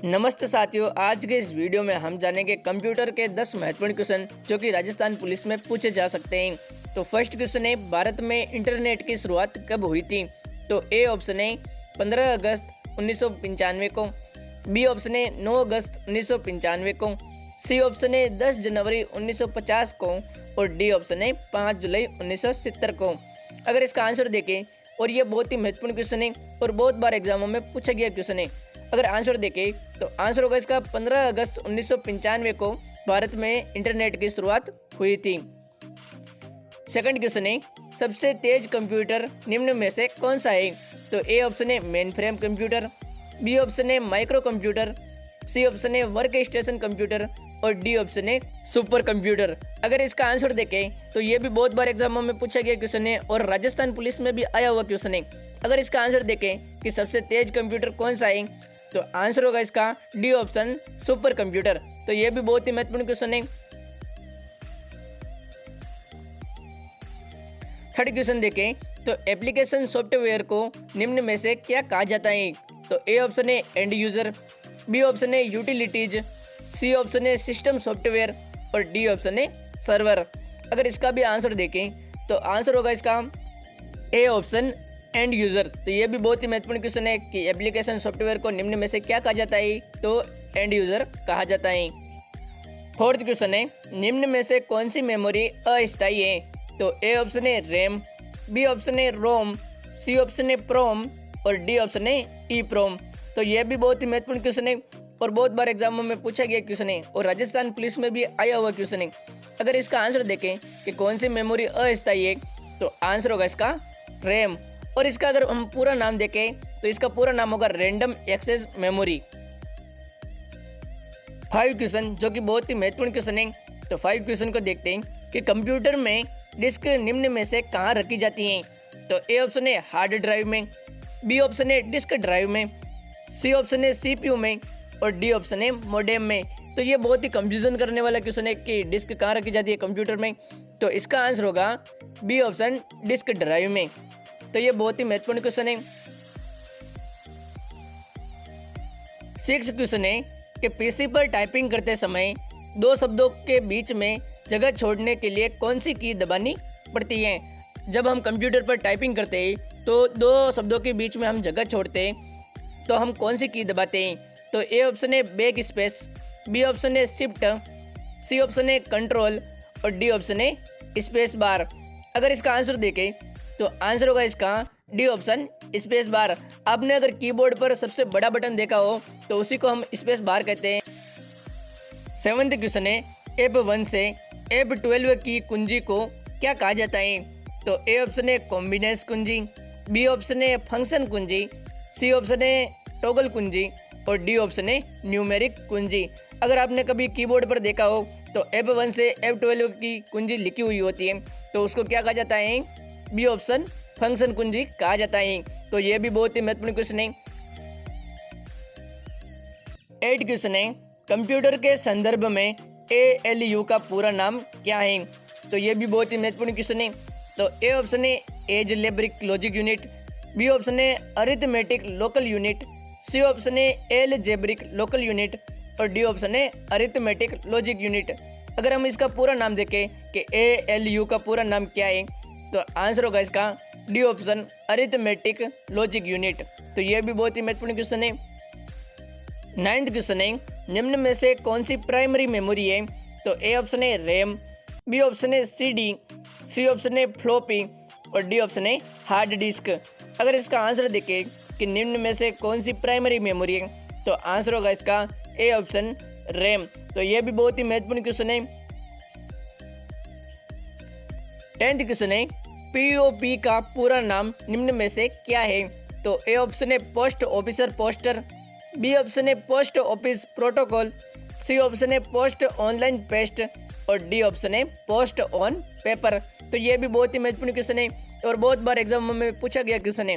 नमस्ते साथियों, आज के इस वीडियो में हम जानेंगे कंप्यूटर के 10 महत्वपूर्ण क्वेश्चन जो कि राजस्थान पुलिस में पूछे जा सकते हैं। तो फर्स्ट क्वेश्चन है, भारत में इंटरनेट की शुरुआत कब हुई थी? तो ए ऑप्शन है 15 अगस्त 1995 को, बी ऑप्शन है 9 अगस्त 1995 को, सी ऑप्शन है 10 जनवरी 1950 को और डी ऑप्शन है 5 जुलाई 1970 को। अगर इसका आंसर देखें, और ये बहुत ही महत्वपूर्ण क्वेश्चन है और बहुत बार एग्जामों में पूछा गया क्वेश्चन है। अगर आंसर देखें तो आंसर होगा इसका 15 अगस्त 1995 को भारत में इंटरनेट की शुरुआत हुई थी। सेकंड क्वेश्चन है, सबसे तेज कंप्यूटर निम्न में से कौन सा है? तो ए ऑप्शन है mainframe computer, B option है माइक्रो कंप्यूटर, सी ऑप्शन है वर्क स्टेशन कंप्यूटर और डी ऑप्शन है सुपर कंप्यूटर। अगर इसका आंसर देखें तो ये भी बहुत बार एग्जामों में पूछा गया क्वेश्चन है और राजस्थान पुलिस में भी आया हुआ क्वेश्चन है। अगर इसका आंसर देखें कि सबसे तेज कंप्यूटर कौन सा है, तो आंसर होगा इसका डी ऑप्शन सुपर कंप्यूटर। तो ये भी बहुत ही महत्वपूर्ण क्वेश्चन है। थर्ड क्वेश्चन देखें तो एप्लीकेशन सॉफ्टवेयर को निम्न में से क्या कहा जाता है? तो ए ऑप्शन है एंड यूजर, बी ऑप्शन है यूटिलिटीज, सी ऑप्शन है सिस्टम सॉफ्टवेयर और डी ऑप्शन है सर्वर। अगर इसका भी आंसर देखें तो आंसर होगा इसका ए ऑप्शन एंड यूजर। तो ये भी बहुत ही महत्वपूर्ण क्वेश्चन है कि एप्लीकेशन सॉफ्टवेयर को निम्न में से क्या कहा जाता है? तो एंड यूजर कहा जाता है। फोर्थ क्वेश्चन है, निम्न में से कौन सी मेमोरी अस्थायी है? तो ए ऑप्शन है रैम, बी ऑप्शन है रोम, सी ऑप्शन है प्रोम और डी ऑप्शन है ई प्रोम। तो ये भी बहुत ही महत्वपूर्ण क्वेश्चन है और बहुत बार एग्जामों में पूछा गया क्वेश्चन है और राजस्थान पुलिस में भी आया हुआ क्वेश्चन है। अगर इसका आंसर देखें कि कौन सी मेमोरी अस्थायी है, तो आंसर होगा इसका रैम। और इसका अगर हम पूरा नाम देखें तो इसका पूरा नाम होगा रैंडम एक्सेस मेमोरी। 5 क्वेश्चन जो कि बहुत ही महत्वपूर्ण क्वेश्चन है। तो 5 क्वेश्चन को देखते हैं कि कंप्यूटर में डिस्क निम्न में से कहाँ रखी जाती हैं? तो ए ऑप्शन है हार्ड ड्राइव में, बी ऑप्शन है डिस्क ड्राइव में, सी ऑप्शन है सीपीयू में और डी ऑप्शन है मोडेम में। तो ये बहुत ही कंफ्यूजन करने वाला क्वेश्चन है कि डिस्क कहाँ रखी जाती है कंप्यूटर में। तो इसका आंसर होगा बी ऑप्शन डिस्क ड्राइव में। तो ये बहुत ही महत्वपूर्ण क्वेश्चन है। 6 क्वेश्चन है कि पीसी पर टाइपिंग करते समय दो शब्दों के बीच में जगह छोड़ने के लिए कौन सी की दबानी पड़ती है? जब हम कंप्यूटर पर टाइपिंग करते हैं तो दो शब्दों के बीच में हम जगह छोड़ते हैं तो हम कौन सी की दबाते हैं? तो ए ऑप्शन है बैक स्पेस, बी ऑप्शन है शिफ्ट, सी ऑप्शन है कंट्रोल और डी ऑप्शन है स्पेस बार। अगर इसका आंसर देखें तो आंसर होगा इसका डी ऑप्शन स्पेस बार। आपने अगर कीबोर्ड पर सबसे बड़ा बटन देखा हो तो उसी को हम स्पेस बार कहते हैं। 7th क्वेश्चन है, F1 से F12 की कुंजी को क्या कहा जाता है? तो ए ऑप्शन है कॉम्बिनेस कुंजी, बी ऑप्शन है फंक्शन कुंजी, सी ऑप्शन है टॉगल कुंजी और डी ऑप्शन है न्यूमेरिक कुंजी। अगर आपने कभी कीबोर्ड पर देखा हो तो F1 से F12 की कुंजी लिखी हुई होती है तो उसको क्या कहा जाता है? बी ऑप्शन फंक्शन कुंजी कहा जाता है। तो ये भी बहुत ही महत्वपूर्ण क्वेश्चन है। 8 क्वेश्चन है, कंप्यूटर के संदर्भ में ALU का पूरा नाम क्या है? तो ये भी बहुत ही महत्वपूर्ण क्वेश्चन है। तो ए ऑप्शन है algebraic logic unit, B option है arithmetic local unit, C option है एलजेब्रिक लोकल यूनिट और डी ऑप्शन है अरिथमेटिक लॉजिक यूनिट। अगर हम इसका पूरा नाम देखें कि ALU का पूरा नाम क्या है, तो आंसर होगा इसका D option arithmetic logic unit. तो ये भी बहुत ही महत्वपूर्ण क्वेश्चन है। 9th क्वेश्चन है, निम्न में से कौन सी प्राइमरी मेमोरी है? तो ए ऑप्शन है रैम, बी ऑप्शन है CD, सी ऑप्शन है फ्लॉपी और डी ऑप्शन है हार्ड डिस्क। अगर इसका आंसर देखें कि निम्न में से कौन सी प्राइमरी मेमोरी है, तो आंसर होगा इसका ए ऑप्शन रैम। तो ये भी बहुत ही महत्वपूर्ण क्वेश्चन है। 10th क्वेश्चन है, POP का पूरा नाम निम्न में से क्या है? तो ए ऑप्शन है post officer poster, B option है post office protocol, C option है पोस्ट ऑनलाइन पेस्ट और डी ऑप्शन है पोस्ट ऑन पेपर। तो ये भी बहुत ही महत्वपूर्ण क्वेश्चन है और बहुत बार एग्जाम में पूछा गया क्वेश्चन है।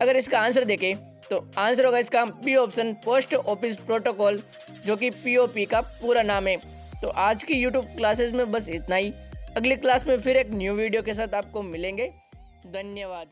अगर इसका आंसर देखें तो आंसर होगा इसका B option post office protocol, जो कि POP का पूरा नाम है। तो आज की YouTube क्लासेस में बस इतना ही। अगली क्लास में फिर एक न्यू वीडियो के साथ आपको मिलेंगे। धन्यवाद।